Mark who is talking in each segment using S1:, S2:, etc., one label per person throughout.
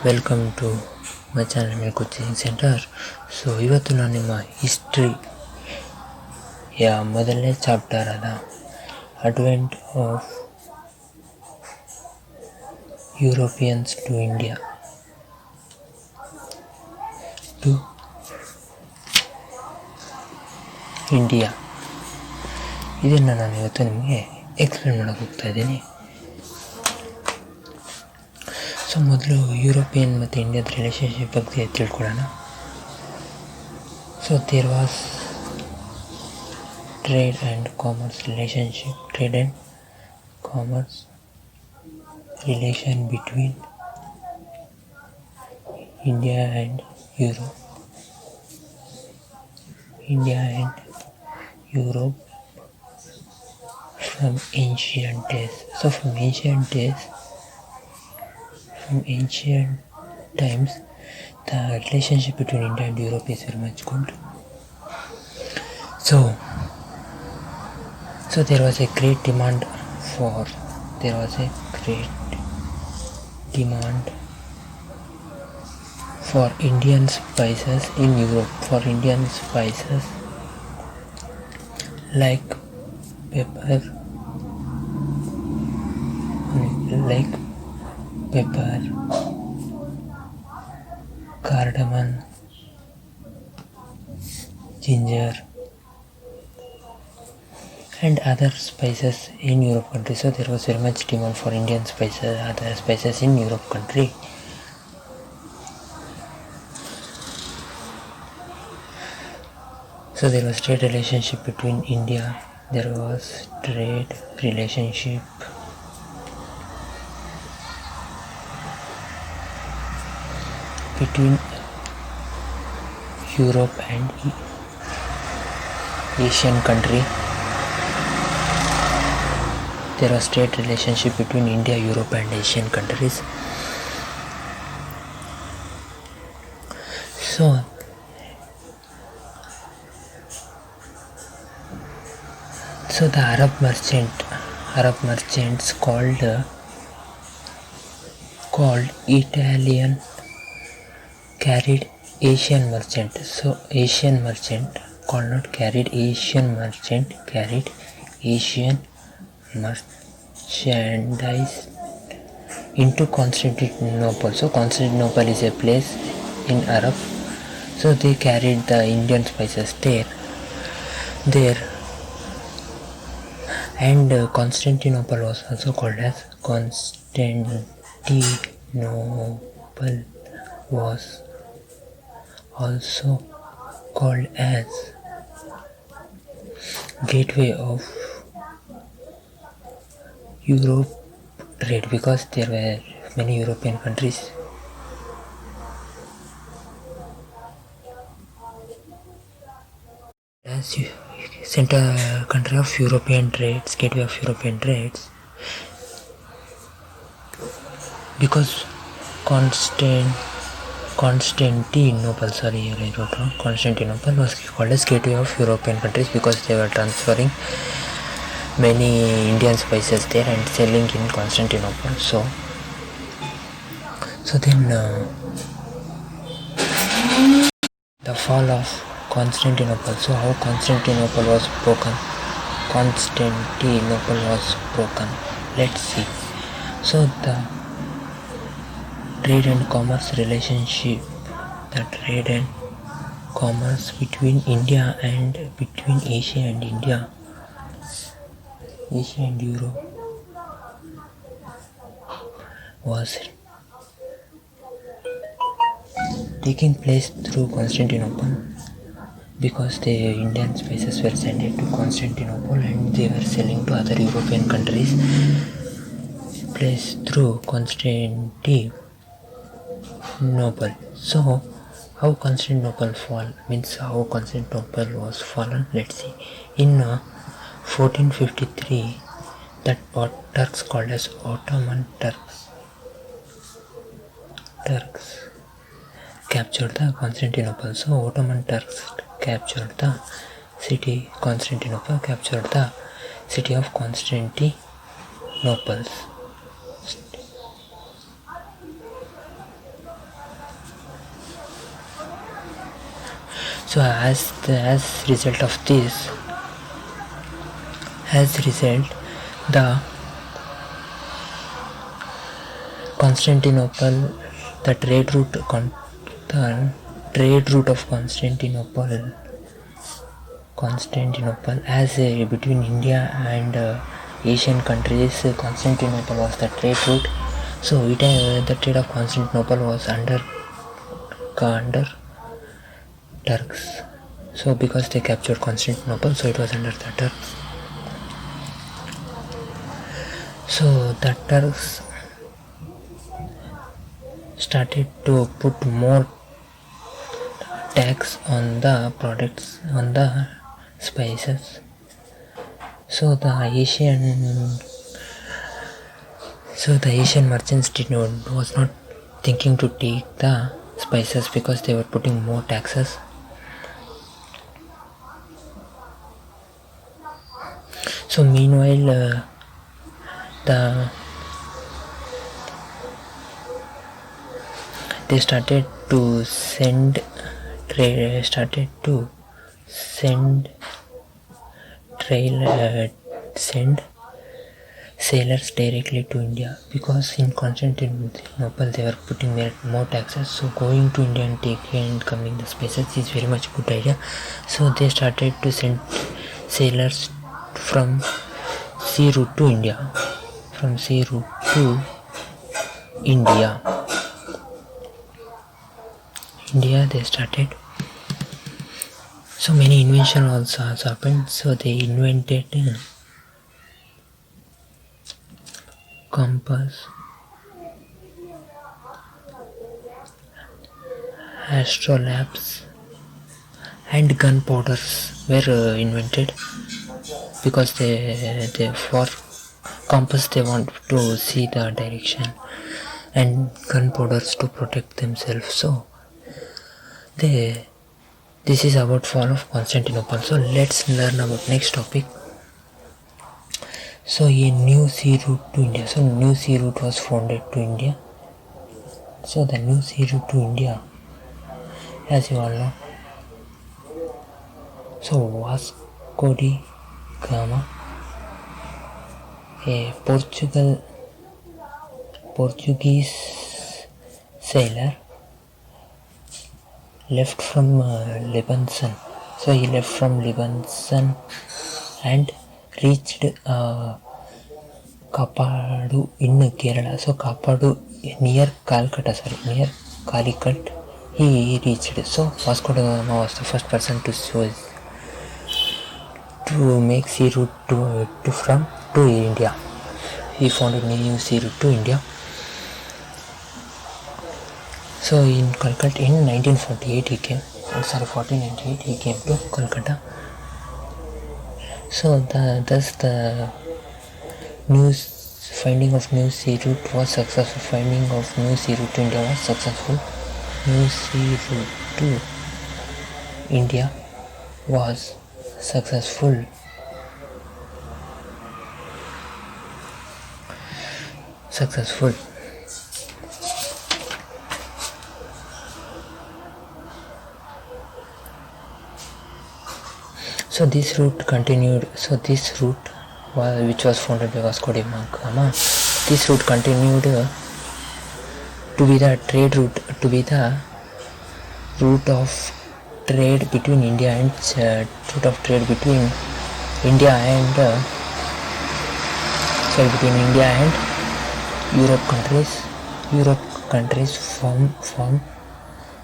S1: Welcome to my channel my coaching centre. ಇವತ್ತು ನಾನು ನಿಮ್ಮ ಹಿಸ್ಟ್ರಿಯ ಮೊದಲನೇ ಚಾಪ್ಟರ್ ಆದ advent of Europeans to India ಇದನ್ನು ನಾನು ಇವತ್ತು ನಿಮಗೆ ಎಕ್ಸ್ಪ್ಲೇನ್ ಮಾಡೋಕ್ಕೆ ಹೋಗ್ತಾ ಇದ್ದೀನಿ. ಮೊದಲು ಯುರೋಪಿಯನ್ ಮತ್ತು ಇಂಡಿಯಾದ ರಿಲೇಷನ್ಶಿಪ್ ಬಗ್ಗೆ ತಿಳ್ಕೊಳ್ಳೋಣ. There was trade and commerce relation between India and Europe from ancient days. From ancient times, the relationship between India and Europe is very much good. So there was a great demand for Indian spices in Europe, like pepper, cardamom, ginger and other spices in Europe country. So there was very much demand for Indian other spices in Europe country. So there was trade relationship between India. There was trade relationship between Europe and Asian country. There was trade relationship between India, Europe and Asian countries. So the Arab merchants called Italian carried Asian merchant. Asian merchant carried Asian merchandise into Constantinople. So Constantinople is a place in Arab. So they carried the Indian spices there. And Constantinople was also called as gateway of Europe trade, because there were many European countries. As center country of European trades, gateway of European trades, because Constantinople was called as gateway of European countries because they were transferring many Indian spices there and selling in Constantinople. So then the fall of Constantinople. So how Constantinople was broken? Let's see. So the trade and commerce relationship, between India and between Asia and Europe was taking place through Constantinople, because the Indian spices were sent to Constantinople and they were selling to other European countries. Placed through Constantinople. So how Constantinople was fallen? Let's see. In 1453, that Turks called as Ottoman Turks captured the Constantinople. So Ottoman Turks captured the city Constantinople, captured the city of Constantinople. So as result of this, the Constantinople, the trade route of Constantinople as between India and Asian countries. Constantinople was the trade route. So the trade of Constantinople was under Turks. So because they captured Constantinople, so it was under the Turks. So the Turks started to put more tax on the products, on the spices. So the Asian merchants was not thinking to take the spices because they were putting more taxes. So meanwhile, they started to send sailors directly to India, because in Constantinople they were putting more taxes. So going to India and taking and coming the spices is very much good idea. So they started to send sailors from sea route to India. India they started. So many inventions also happened. So they invented compass, astrolabes, and gunpowders were invented, because they for compass they want to see the direction, and gunpowders to protect themselves. So this is about fall of Constantinople. So let's learn about next topic. So a new sea route to India. So new sea route was founded to India. So the new sea route to India, as you all know, so Vasco da Gama, a Portuguese sailor, left from Lebanon. So he left from Lebanon and reached Kapadu in Kerala. So Kapadu near Calicut he reached. So Vasco da Gama was the first person to make sea route to India. He founded a new sea route to India. So in Calcutta in 1498 he came to Calcutta. So thus the finding of new sea route was successful. Finding of new sea route to India was successful. New sea route to India was successful. So this route continued. So this route, which was founded by Vasco da Gama, this route continued to be the trade route, to be the route of trade between India and between India and Europe countries form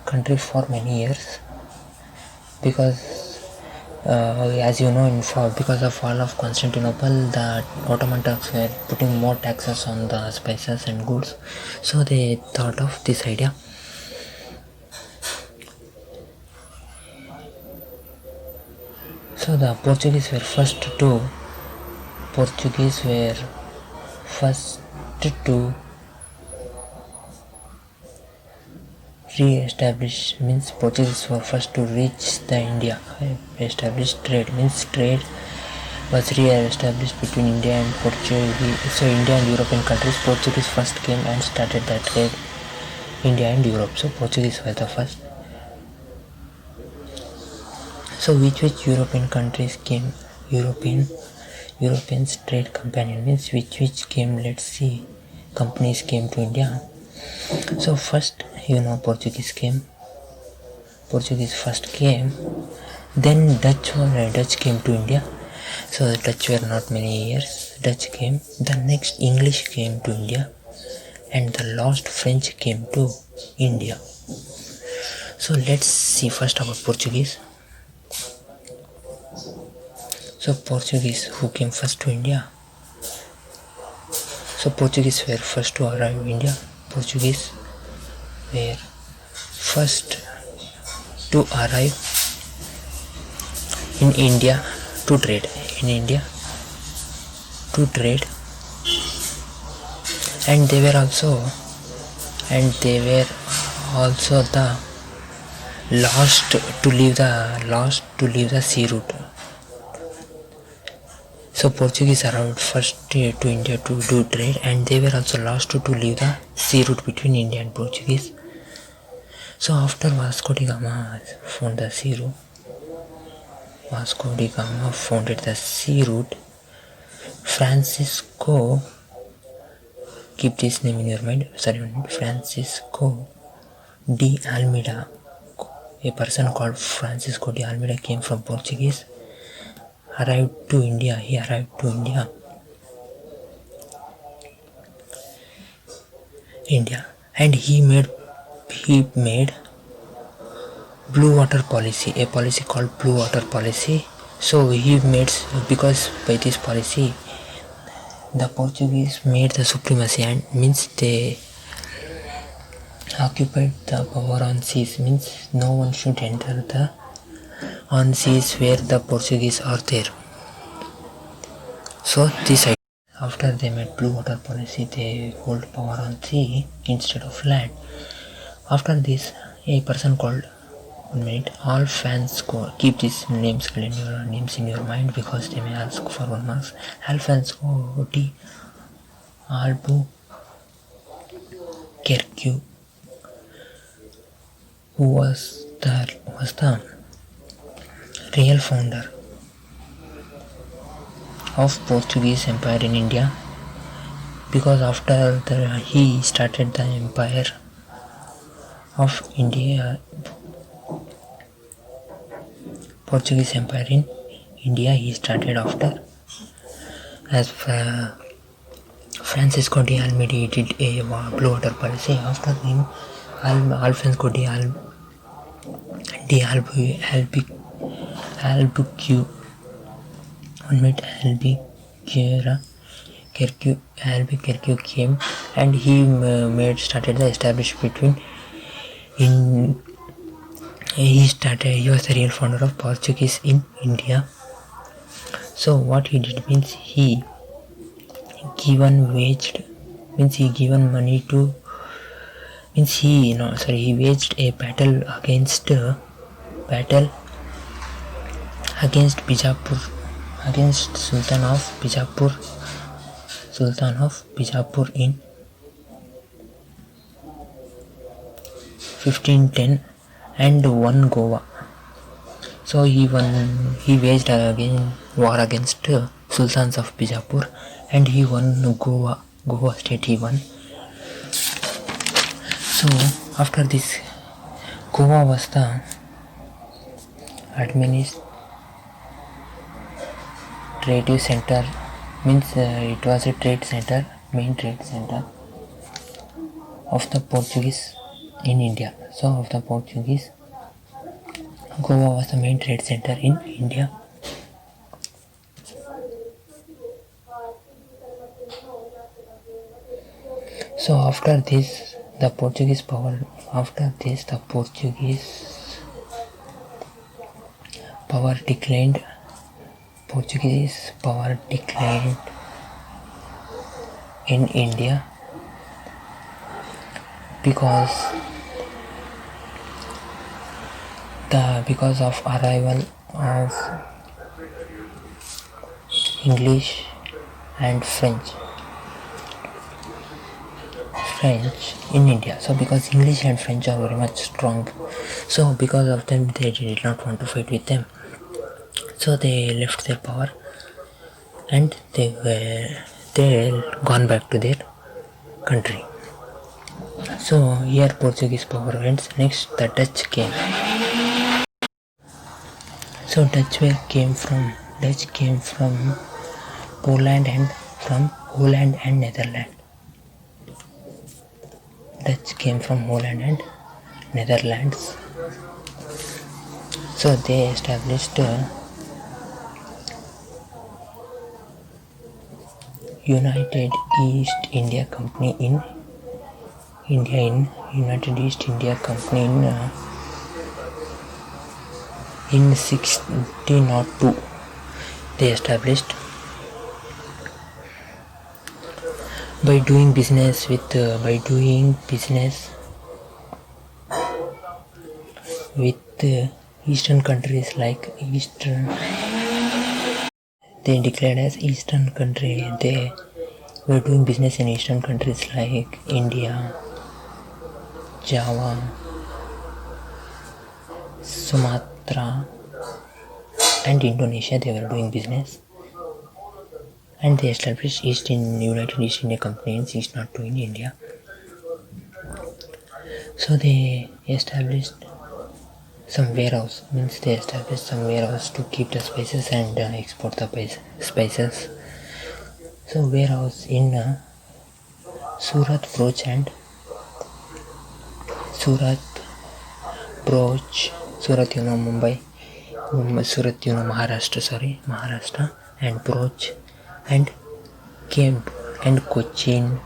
S1: countries for many years, because as you know, because of fall of Constantinople, the Ottoman Turks were putting more taxes on the spices and goods. So they thought of this idea. So the Portuguese were first to re-establish, means Portuguese were first to reach the India. Established trade, means trade was re-established between India and Portuguese. So India and European countries, Portuguese first came and started that trade, India and Europe. So Portuguese were the first. So which European countries came? Europeans trade companion means which came, let's see, companies came to India. So first, Portuguese came. Portuguese first came, then Dutch came to India. So the Dutch were not many years. Dutch came. The next English came to India, and the last French came to India. So let's see first about Portuguese. So Portuguese, who came first to India? So Portuguese were first to arrive in India. Portuguese were first to arrive in India to trade. And they were also the last to leave the sea route. So Portuguese arrived first to India to do trade, and they were also last to leave the sea route between India and Portuguese. So after Vasco da Gama found the sea route, Vasco da Gama founded the sea route. Francisco, keep this name in your mind, Francisco de Almeida. A person called Francisco de Almeida came from Portuguese, arrived to India. And he made blue water policy, a policy called blue water policy. So he made, because by this policy the Portuguese made the supremacy, and means they occupied the power on seas, means no one should enter the on seas where the Portuguese are there. So this idea, after they made blue water policy, they hold power on sea instead of land. After this, a person called, Alfonso, keep these names in your mind because they may ask for 1 mark. Alfonso de Albuquerque, who was the real founder of Portuguese Empire in India, because after he started the Empire of India, Portuguese Empire in India, he started after, as Francisco de Almeida did a blue water policy. After him, Alfonso de Albuquerque came, and he started the establishment between he was the real founder of Portuguese in India. So what he did means he waged a battle against Bijapur, against Sultan of Bijapur in 1510, and won Goa. So he waged war against Sultans of Bijapur, and he won Goa state he won. So after this, Goa was the administrative center, means it was a main trade center of the Portuguese in India. So of the Portuguese, Goa was the main trade center in India. So after this, the Portuguese power declined. Portuguese power declined in India because of arrival of English and French in India. So because English and French are very much strong, so because of them they did not want to fight with them. So they left their power and they gone back to their country. So here Portuguese power ends. Next the Dutch came. So Dutch came from Poland and from Holland and Netherlands. Dutch came from Holland and Netherlands. So they established United East India Company in United East India Company in 1602. They established by doing business with Eastern countries like they declared as Eastern country. They were doing business in Eastern countries like India, Java, Sumatra and Indonesia. They were doing business and they established United East India Company in 1602 in India. So they established some warehouse, to keep the spices and export the spices. So warehouse in Surat, Bhuj, Mumbai, Surat, Maharashtra, and Bhuj, and Kemp and Cochin.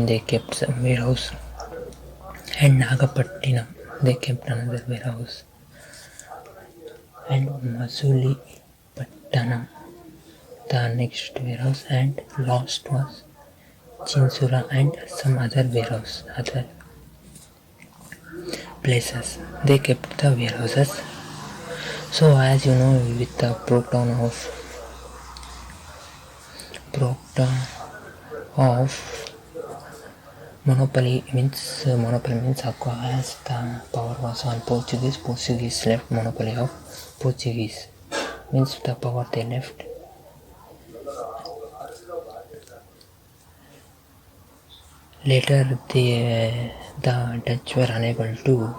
S1: They kept some warehouse, and Nagapattinam they kept another warehouse, and Masulipatanam the next warehouse, and last was Chinsura and some other places. They kept the warehouses. So as you know, with the breakdown of monopoly means as the power was on Portuguese left monopoly of Portuguese, means the power they left. Later the Dutch were unable to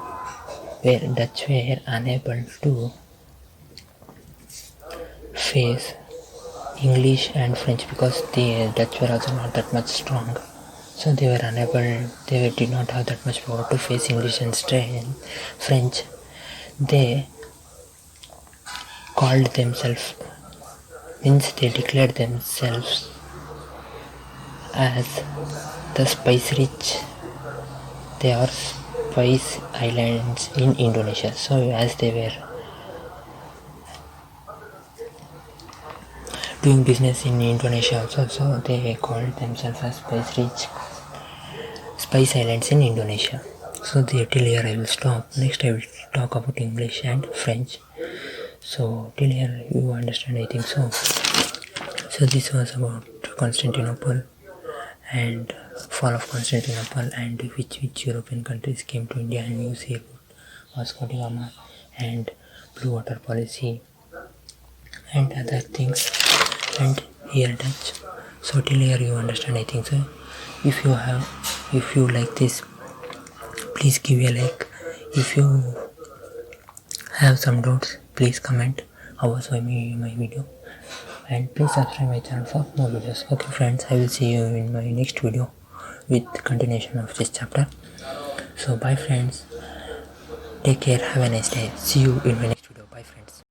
S1: face English and French because the Dutch were also not that much strong. So they did not have that much power to face English and French. They declared themselves as the spice rich. They are spice islands in Indonesia. So as they were doing business in Indonesia also, so they called themselves as spice islands in Indonesia. So till here I will stop. Next I will talk about English and French. So till here you understand, I think so. So this was about Constantinople and fall of Constantinople, and which European countries came to India and used airport, Vasco da Gama and blue water policy and other things, and here Dutch. So till here you understand, I think so. If you like this, please give a like. If you have some doubts, please comment how was my video, and please subscribe my channel for more videos. Okay friends, I will see you in my next video with continuation of this chapter. So bye friends, take care, have a nice day, see you in my next video. Bye friends.